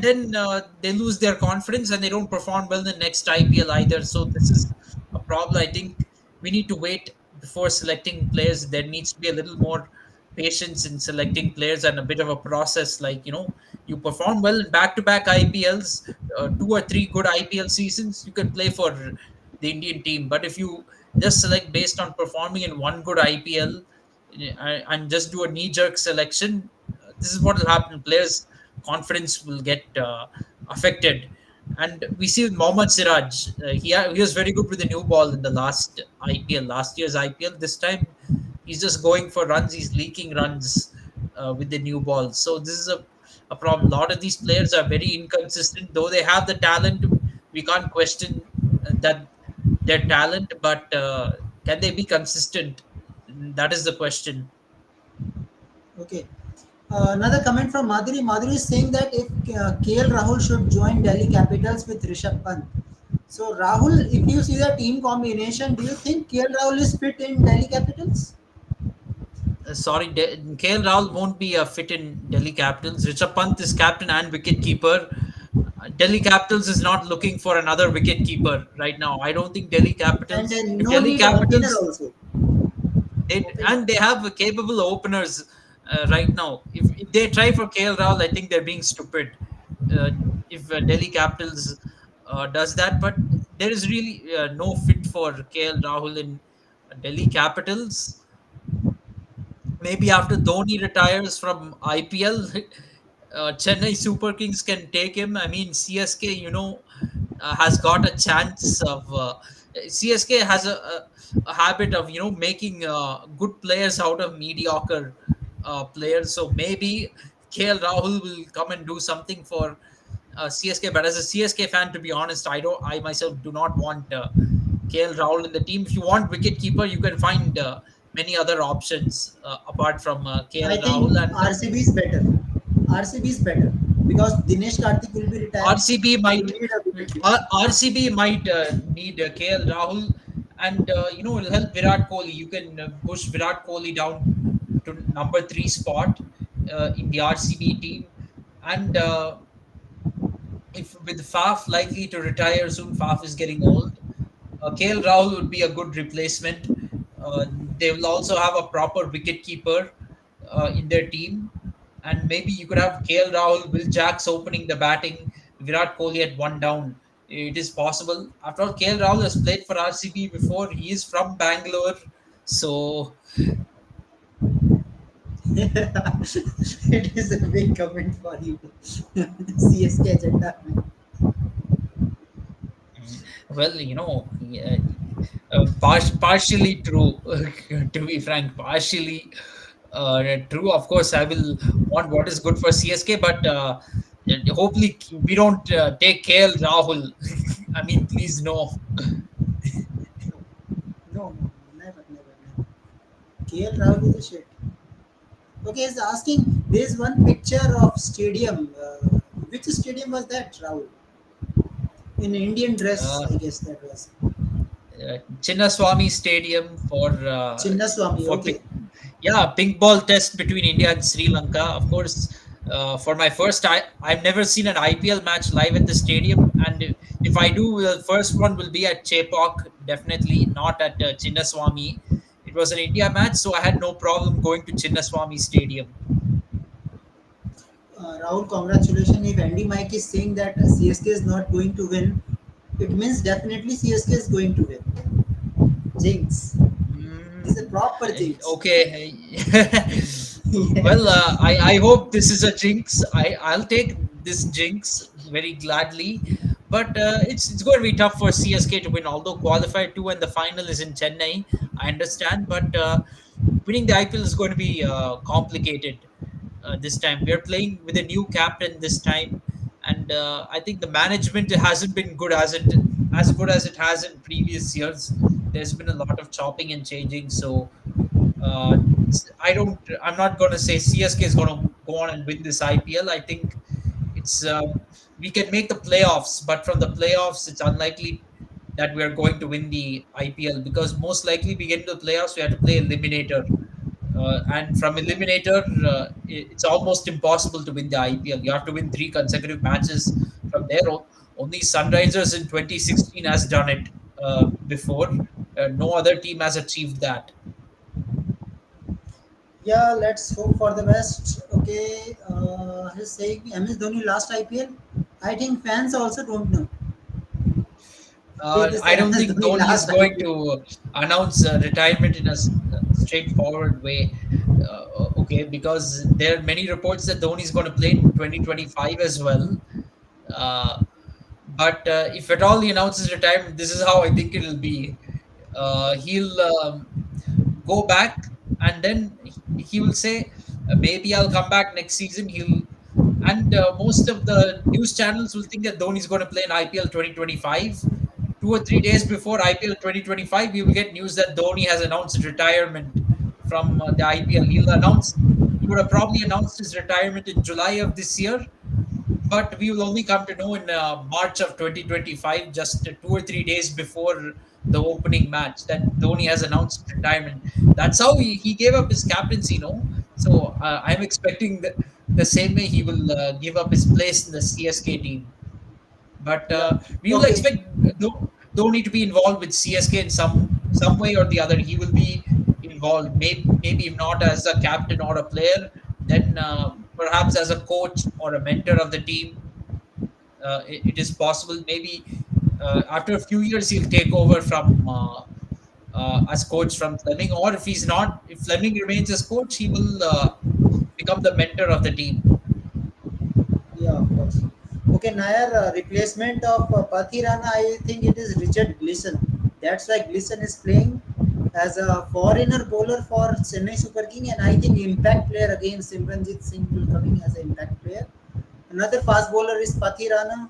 then they lose their confidence and they don't perform well in the next IPL either. So this is a problem. I think we need to wait before selecting players. There needs to be a little more patience in selecting players and a bit of a process. Like, you know, you perform well in back-to-back IPLs, 2 or 3 good IPL seasons, you can play for the Indian team. But if you just select based on performing in one good IPL and just do a knee-jerk selection, this is what will happen. Players' confidence will get affected. And we see with Mohammad Siraj, he was very good with the new ball in the last year's IPL. This time, he's just going for runs. He's leaking runs with the new ball. So this is a problem. A lot of these players are very inconsistent, though they have the talent. We can't question that their talent, but can they be consistent? That is the question.
okay. Another comment from Madhuri. Madhuri is saying that if KL Rahul should join Delhi Capitals with Rishabh Pant. So Rahul, if you see the team combination, do you think KL Rahul is fit in Delhi Capitals?
Sorry, KL Rahul won't be a fit in Delhi Capitals. Rishabh Pant is captain and wicket keeper. Delhi Capitals is not looking for another wicket keeper right now. I don't think Delhi
And
Capitals. If
no
Delhi
need opener
Capitals,
also. Opener.
they have capable openers right now. If they try for KL Rahul, I think they're being stupid. Uh, if Delhi Capitals does that, but there is really no fit for KL Rahul in Delhi Capitals. Maybe after Dhoni retires from IPL, Chennai Super Kings can take him. I mean, CSK, has got a chance of. CSK has a habit of making good players out of mediocre players. So maybe KL Rahul will come and do something for CSK. But as a CSK fan, to be honest, I myself do not want KL Rahul in the team. If you want wicket keeper, you can find many other options apart from KL
I think
Rahul. And
RCB is better. RCB is better because Dinesh Karthik will be retiring.
RCB
You
might
need a wicket keeper.
RCB might need KL Rahul, and it'll help Virat Kohli. You can push Virat Kohli down to number 3 spot in the RCB team, and if with Faf likely to retire soon, Faf is getting old. KL Rahul would be a good replacement. They will also have a proper wicket keeper in their team, and maybe you could have KL Rahul, Will Jacks opening the batting, Virat Kohli at one down. It is possible. After all, KL Rahul has played for RCB before. He is from Bangalore, so
It is a big comment for you. CSK agenda.
Well, yeah, partially true. To be frank, partially true. Of course, I will want what is good for CSK, but hopefully we don't take KL Rahul. I mean, please no.
No, no, no, never, never, never. KL Rahul is a shit. Okay, he's asking. There's one picture of stadium. Which stadium was that, Rahul? In Indian dress,
Uh,
I guess that was.
Chinnaswamy Stadium
Chinnaswamy.
for
Okay.
yeah, pink ball test between India and Sri Lanka. Of course, for my first time, I've never seen an IPL match live at the stadium, and if I do, the first one will be at Chepauk, definitely not at Chinnaswamy. It was an India match, so I had no problem going to Chinnaswamy Stadium.
Rahul, congratulations. If Andy Mike is saying that CSK is not going to win, it means definitely CSK is going to win. Jinx. It is a
Mm,
proper jinx.
okay. Well,
Yes.
I hope this is a jinx. I'll take this jinx very gladly. But it's going to be tough for CSK to win, although qualified two and the final is in Chennai. I understand, but winning the IPL is going to be complicated this time. We are playing with a new captain this time, and I think the management hasn't been good as it has in previous years. There's been a lot of chopping and changing, so I'm not going to say CSK is going to go on and win this IPL. I think it's we can make the playoffs, but from the playoffs, it's unlikely that we are going to win the IPL because most likely we get into the playoffs, we have to play eliminator. And from
Yeah.
eliminator, it's almost impossible to win the IPL. You have to win three consecutive matches from there. Only Sunrisers in 2016 has done it before. No other team has achieved that.
Yeah, let's hope for the best. Okay, he's saying MS Dhoni last IPL. I think fans also don't know. Is this
I don't
MS
think
Dhoni
Dhoni is
last
going
IPL?
to announce retirement in a straightforward way. Okay, because there are many reports that Dhoni is going to play in 2025 as well. Uh, but if at all he announces retirement, this is how I think it'll be. He'll go back and then he will say, maybe I'll come back next season. He'll and most of the news channels will think that Dhoni is going to play in IPL 2025. 2 or 3 days before IPL 2025, we will get news that Dhoni has announced retirement from the IPL. He would have probably announced his retirement in July of this year, but we will only come to know in March of 2025, just 2 or 3 days before the opening match, that Dhoni has announced retirement. That's how he gave up his captaincy, no? So I'm expecting the same way he will give up his place in the CSK team. But
Yeah.
we will
Okay.
expect Dhoni to be involved with CSK in some way or the other. He will be involved. Maybe if not as a captain or a player, then perhaps as a coach or a mentor of the team. It is possible. Maybe after a few years he'll take over from as coach from Fleming, or if he's not, if Fleming remains as coach, he will become the mentor of the team.
Yeah, of course. Okay, Nair, replacement of Pathirana, I think it is Richard Gleason. That's why Gleason is playing as a foreigner bowler for Chennai Super King, and I think impact player again. Simranjit Singh will coming as an impact player. Another fast bowler is Pathirana.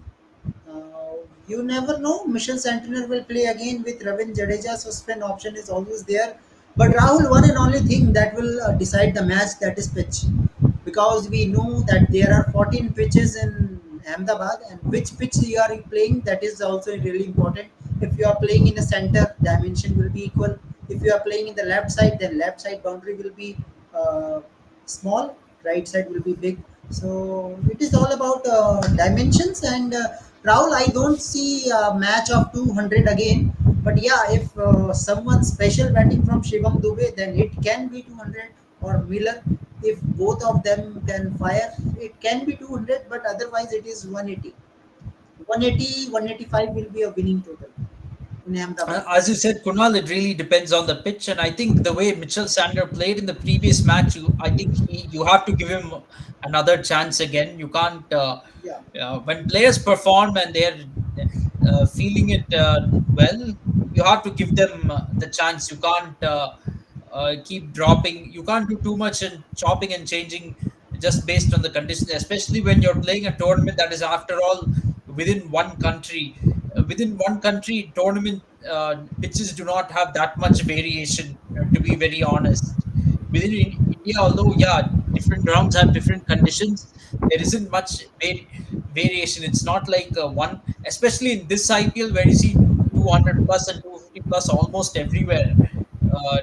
You never know. Mission Sentinel will play again with Ravin Jadeja, so spin option is always there. But Rahul, one and only thing that will decide the match, that is pitch, because we know that there are 14 pitches in Ahmedabad, and which pitch you are playing, that is also really important. If you are playing in a center, dimension will be equal. If you are playing in the left side, then left side boundary will be uh, small, right side will be big. So it is all about dimensions. And Rahul, I don't see a match of 200 again. But yeah, if someone special batting from Shivam Dubey, then it can be 200, or Miller. If both of them can fire, it can be 200, but otherwise it is 180. 180, 185 will be a winning total in Ahmedabad.
As you said, Kunal, it really depends on the pitch, and I think the way Mitchell Sander played in the previous match, I think you have to give him another chance again. You can't
Yeah.
when players perform and they're feeling it well, you have to give them the chance. You can't keep dropping. You can't do too much and chopping and changing just based on the conditions, especially when you're playing a tournament that is, after all, within one country. Within one country, tournament pitches do not have that much variation, to be very honest. Within India, although, yeah, different grounds have different conditions, there isn't much variation. It's not like one, especially in this IPL where you see 200 plus and 250 plus almost everywhere. Uh,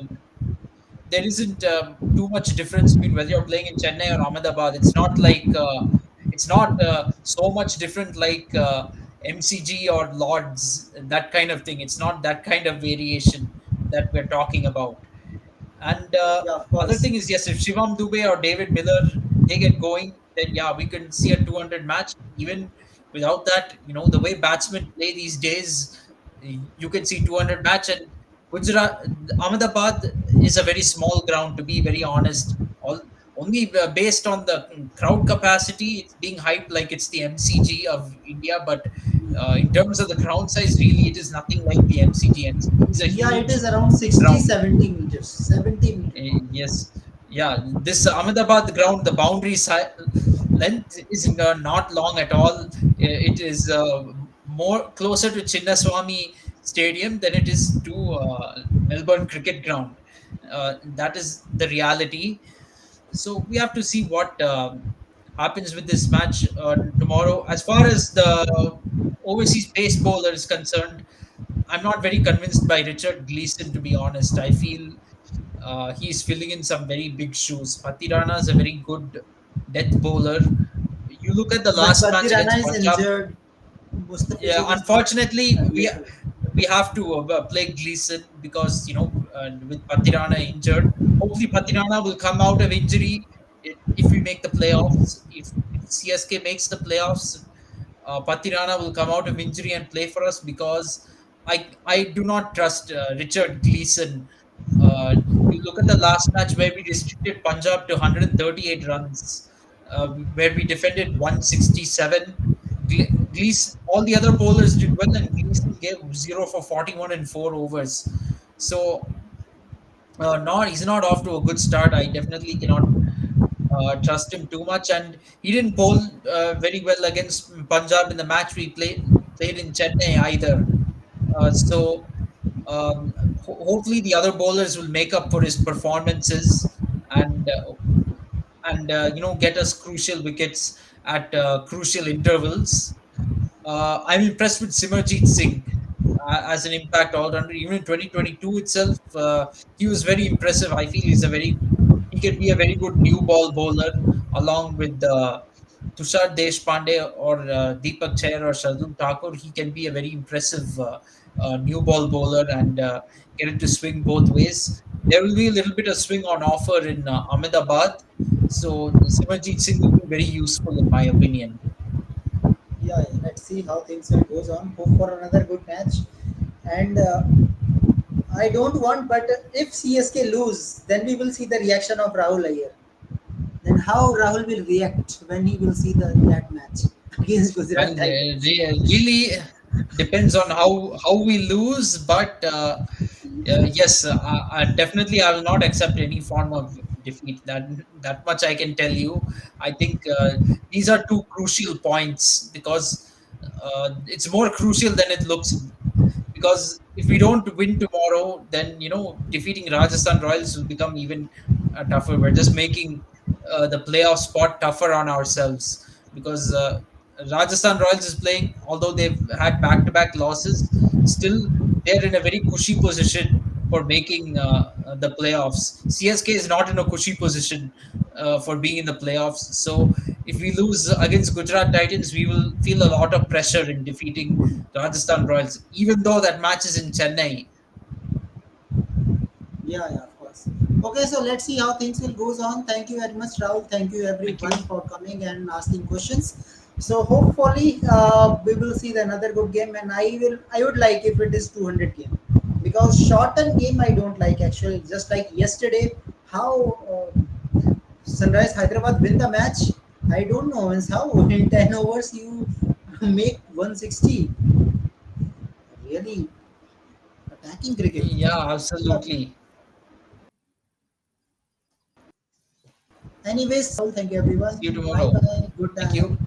there isn't too much difference between whether you're playing in Chennai or Ahmedabad. It's not like it's not so much different like MCG or Lords, that kind of thing. It's not that kind of variation that we're talking about. And
Yeah, of
other
course.
thing is, yes, if Shivam Dubey or David Miller they get going, then yeah, we can see a 200 match. Even without that, the way batsmen play these days, you can see 200 match. And Gujarat, Ahmedabad is a very small ground, to be very honest. Only based on the crowd capacity, it's being hyped like it's the MCG of India. But in terms of the ground size, really, it is nothing like the MCG. MCG is a
Yeah, it
huge
is around 60,
ground.
70 meters. 70 meters.
Yes, yeah. This Ahmedabad ground, the boundary length is not long at all. It is more closer to Chinnaswamy Stadium than it is to Melbourne Cricket Ground. That is the reality. So we have to see what happens with this match tomorrow. As far as the overseas pace bowler is concerned, I'm not very convinced by Richard Gleeson, to be honest. I feel he's filling in some very big shoes. Patirana is a very good death bowler. You look at the
But
last match
Patirana
against
is
Punjab.
injured.
Yeah,
Mustafizur is not
unfortunately,
available.
we have to play Gleason because with Patirana injured. Hopefully, Patirana will come out of injury if we make the playoffs. If CSK makes the playoffs, Patirana will come out of injury and play for us because I do not trust Richard Gleeson. Uh, you look at the last match where we restricted Punjab to 138 runs, where we defended 167. Gleason, all the other bowlers did well, and Gleason gave 0 for 41 in 4 overs. So, not he's not off to a good start. I definitely cannot trust him too much, and he didn't bowl very well against Punjab in the match we played in Chennai either. So hopefully the other bowlers will make up for his performances and get us crucial wickets at crucial intervals. I'm impressed with Simarjeet Singh as an impact all rounder. Even in 2022 itself, he was very impressive. I feel he can be a very good new ball bowler along with Tushar Deshpande or Deepak Chair or Shardul Thakur. He can be a very impressive new ball bowler and get it to swing both ways. There will be a little bit of swing on offer in Ahmedabad. So Simarjeet Singh will be very useful in my opinion.
Yeah, yeah, let's see how things will goes on. Hope for another good match. And I don't want, but if CSK lose, then we will see the reaction of Rahul Iyer. Then how Rahul will react when he will see that match against
Well,
Gujarat Titans.
really depends on how we lose, but yes, definitely I will not accept any form of defeat. That much I can tell you. I think these are two crucial points because it's more crucial than it looks. Because if we don't win tomorrow, then defeating Rajasthan Royals will become even tougher. We're just making the playoff spot tougher on ourselves because Rajasthan Royals is playing, although they've had back-to-back losses, still they're in a very cushy position for making the playoffs. CSK is not in a cushy position for being in the playoffs. So if we lose against Gujarat Titans, we will feel a lot of pressure in defeating Rajasthan Royals, even though that match is in Chennai.
Yeah, yeah, of course. Okay, so let's see how things will goes on. Thank you very much, Rahul. Thank you
Thank
everyone
you.
for coming and asking questions. So hopefully we will see the another good game, and I would like if it is 200 game because shortened game I don't like actually. Just like yesterday, how Sunrise Hyderabad win the match. I don't know means how in 10 overs you make 160. very attacking cricket.
Yeah,
Love it.
absolutely.
Anyways, thank you
See you
everyone. Bye
tomorrow.
bye. Good
Thank you.
night.